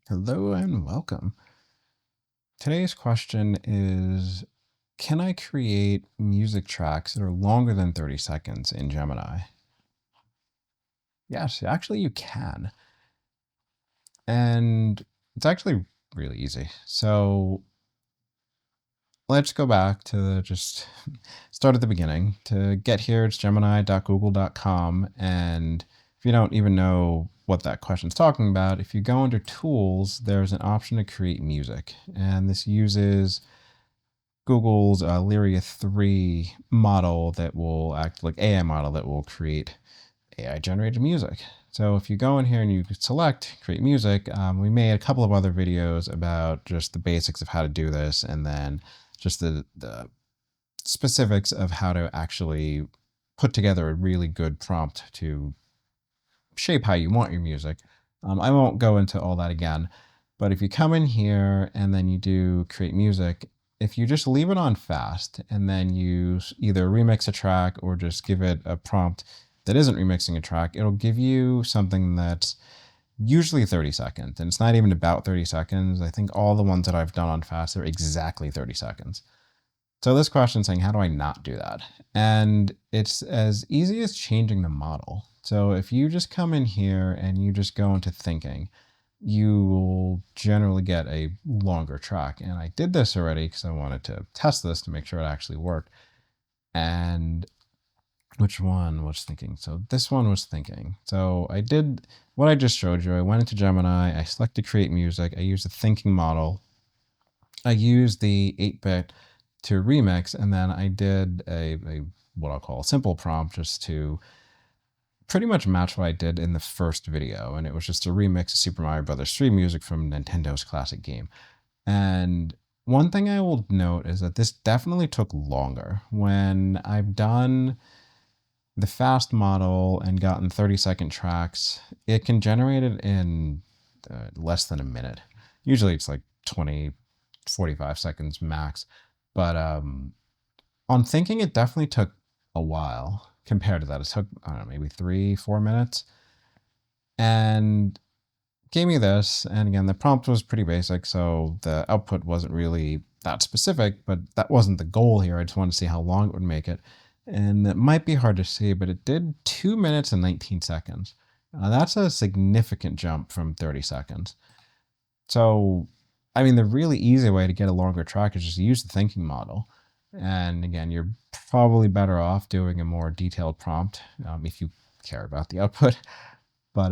Hello and welcome. Today's question is, can I create music tracks that are longer than 30 seconds in Gemini? Yes, actually you can. And it's actually really easy. So let's go back to just start at the beginning. To get here, it's gemini.google.com. And if you don't even know what that question's talking about, if you go under tools, there's an option to create music. And this uses Google's Lyria 3 model that will act like AI model that will create AI generated music. So if you go in here and you select create music, we made a couple of other videos about just the basics of how to do this, and then just the specifics of how to actually put together a really good prompt to shape how you want your music. I won't go into all that again, but if you come in here and then you do create music, if you just leave it on fast and then you either remix a track or just give it a prompt that isn't remixing a track, it'll give you something that's usually 30 seconds. And it's not even about 30 seconds. I think all the ones that I've done on fast are exactly 30 seconds. So this question is saying, how do I not do that? And it's as easy as changing the model. So if you just come in here and you just go into thinking, you will generally get a longer track. And I did this already because I wanted to test this to make sure it actually worked. And which one was thinking? So this one was thinking. So I did what I just showed you. I went into Gemini, I selected create music, I used a thinking model, I used the 8-bit to remix, and then I did a what I'll call a simple prompt just to pretty much match what I did in the first video. And it was just a remix of Super Mario Brothers 3 music from Nintendo's classic game. And one thing I will note is that this definitely took longer. When I've done the fast model and gotten 30-second tracks, it can generate it in less than a minute. Usually it's like 20, 45 seconds max. But on thinking, it definitely took a while compared to that. It took, I don't know, maybe 3-4 minutes. And gave me this. And again, the prompt was pretty basic, so the output wasn't really that specific, but that wasn't the goal here. I just wanted to see how long it would make it. And it might be hard to see, but it did 2 minutes and 19 seconds. That's a significant jump from 30 seconds. So, I mean, the really easy way to get a longer track is just use the thinking model. And again, you're probably better off doing a more detailed prompt if you care about the output. But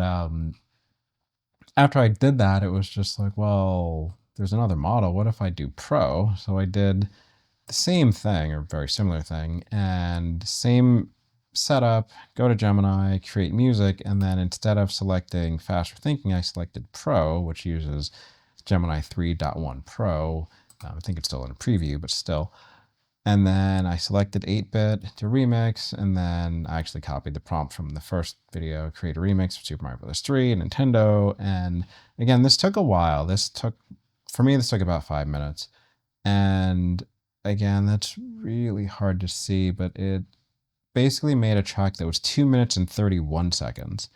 after I did that, it was just like, well, there's another model. What if I do Pro? So I did the same thing or very similar thing, and same setup, go to Gemini, create music, and then instead of selecting faster thinking, I selected Pro, which uses Gemini 3.1 Pro. I think it's still in a preview, but still. And then I selected 8-bit to remix, and then I actually copied the prompt from the first video, create a remix of Super Mario Bros. 3 and Nintendo. And again, this took a while. For me, this took about 5 minutes. And again, that's really hard to see, but it basically made a track that was 2 minutes and 31 seconds.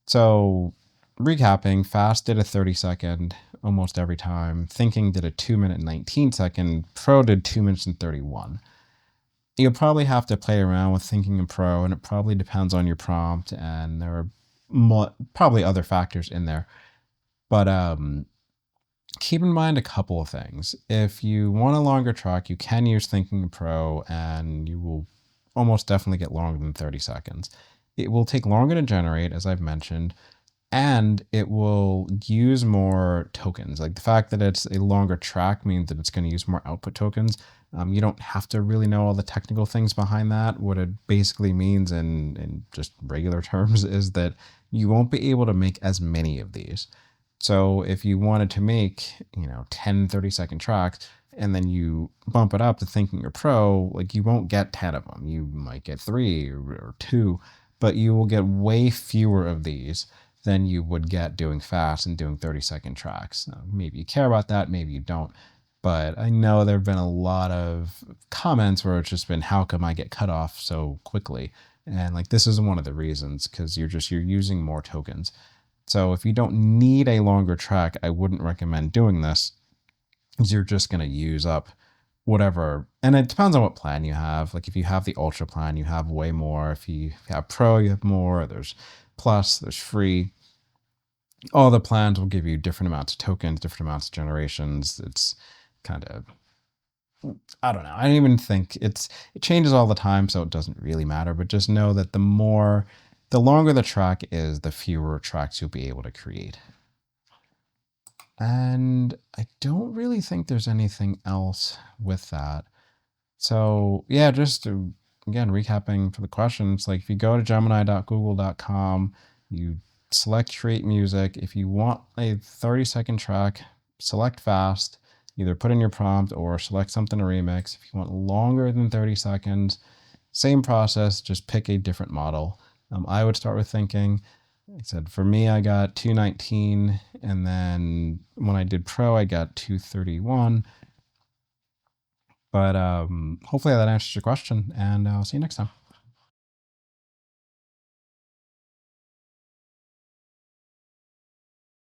So recapping, fast did a 30-second almost every time. Thinking did a 2 minute and 19 second. Pro did 2 minutes and 31. You'll probably have to play around with thinking and Pro, and it probably depends on your prompt, and there are probably other factors in there. But keep in mind a couple of things. If you want a longer track, you can use Thinking Pro, and you will almost definitely get longer than 30 seconds. It will take longer to generate, as I've mentioned, and it will use more tokens. Like the fact that it's a longer track means that it's going to use more output tokens. You don't have to really know all the technical things behind that. What it basically means in just regular terms is that you won't be able to make as many of these. So if you wanted to make, 10, 30-second tracks, and then you bump it up to Thinking or Pro, like you won't get 10 of them. You might get 3 or 2, but you will get way fewer of these than you would get doing fast and doing 30-second tracks. Maybe you care about that, maybe you don't. But I know there have been a lot of comments where it's just been, how come I get cut off so quickly? And like, this is one of the reasons, because you're using more tokens. So if you don't need a longer track, I wouldn't recommend doing this, because you're just going to use up whatever. And it depends on what plan you have. Like if you have the Ultra plan, you have way more. If you have Pro, you have more. There's Plus, there's Free. All the plans will give you different amounts of tokens, different amounts of generations. It's kind of, I don't know. I don't even think it changes all the time, so it doesn't really matter. But just know that the longer the track is, the fewer tracks you'll be able to create. And I don't really think there's anything else with that. So yeah, just to, again, recapping for the questions, like if you go to gemini.google.com, you select create music. If you want a 30-second track, select fast, either put in your prompt or select something to remix. If you want longer than 30 seconds, same process, just pick a different model. I would start with thinking, I said, for me, I got 219, and then when I did Pro, I got 231. But hopefully that answers your question, and I'll see you next time.